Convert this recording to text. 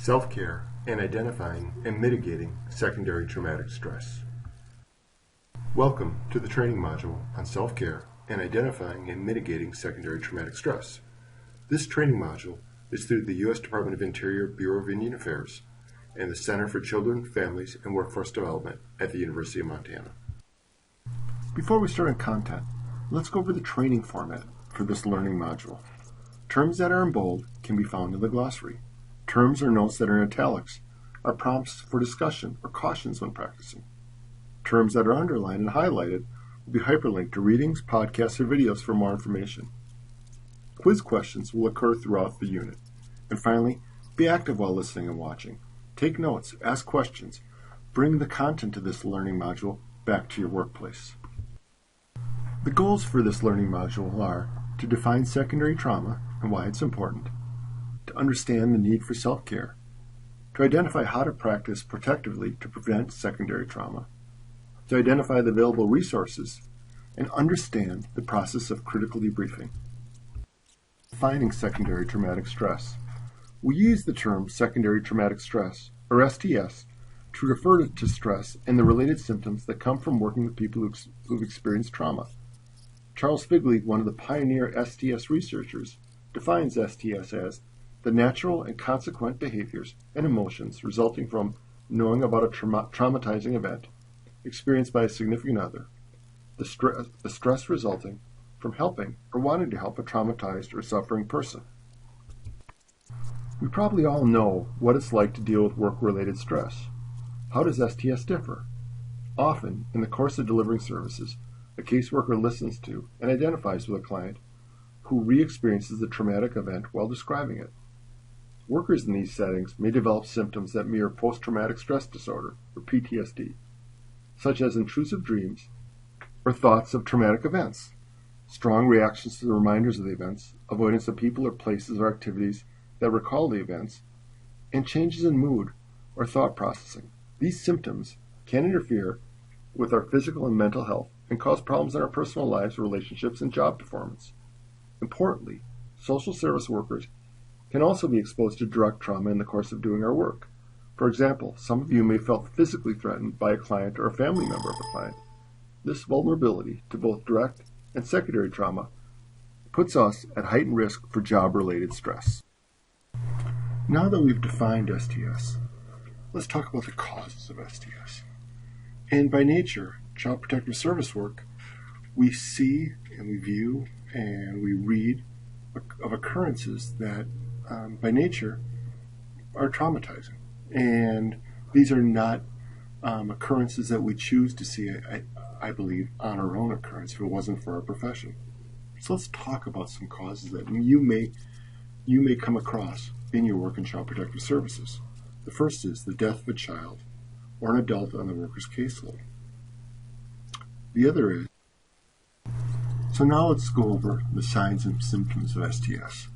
self-care, and identifying and mitigating secondary traumatic stress. Welcome to the training module on self-care and identifying and mitigating secondary traumatic stress. This training module is through the U.S. Department of Interior Bureau of Indian Affairs and the Center for Children, Families, and Workforce Development at the University of Montana. Before we start on content, let's go over the training format for this learning module. Terms that are in bold can be found in the glossary. Terms or notes that are in italics are prompts for discussion or cautions when practicing. Terms that are underlined and highlighted will be hyperlinked to readings, podcasts, or videos for more information. Quiz questions will occur throughout the unit. And finally, be active while listening and watching. Take notes, ask questions, bring the content of this learning module back to your workplace. The goals for this learning module are to define secondary trauma and why it's important, to understand the need for self-care, to identify how to practice protectively to prevent secondary trauma, to identify the available resources, and understand the process of critical debriefing. Defining secondary traumatic stress. We use the term secondary traumatic stress, or STS, to refer to stress and the related symptoms that come from working with people who've experienced trauma. Charles Figley, one of the pioneer STS researchers, defines STS as the natural and consequent behaviors and emotions resulting from knowing about a traumatizing event experienced by a significant other, the stress resulting from helping or wanting to help a traumatized or suffering person. We probably all know what it's like to deal with work-related stress. How does STS differ? Often, in the course of delivering services, a caseworker listens to and identifies with a client who re-experiences the traumatic event while describing it. Workers in these settings may develop symptoms that mirror post-traumatic stress disorder, or PTSD, such as intrusive dreams or thoughts of traumatic events, strong reactions to the reminders of the events, avoidance of people or places or activities that recall the events, and changes in mood or thought processing. These symptoms can interfere with our physical and mental health and cause problems in our personal lives, relationships, and job performance. Importantly, social service workers can also be exposed to direct trauma in the course of doing our work. For example, some of you may have felt physically threatened by a client or a family member of a client. This vulnerability to both direct and secondary trauma puts us at heightened risk for job-related stress. Now that we've defined STS, let's talk about the causes of STS. And by nature, Child Protective Service work, we see and we view and we read of occurrences that, by nature, are traumatizing. And these are not occurrences that we choose to see, I believe, on our own occurrence if it wasn't for our profession. So let's talk about some causes that you may come across in your work in Child Protective Services. The first is the death of a child or an adult on the worker's caseload. The other is, so now let's go over the signs and symptoms of STS.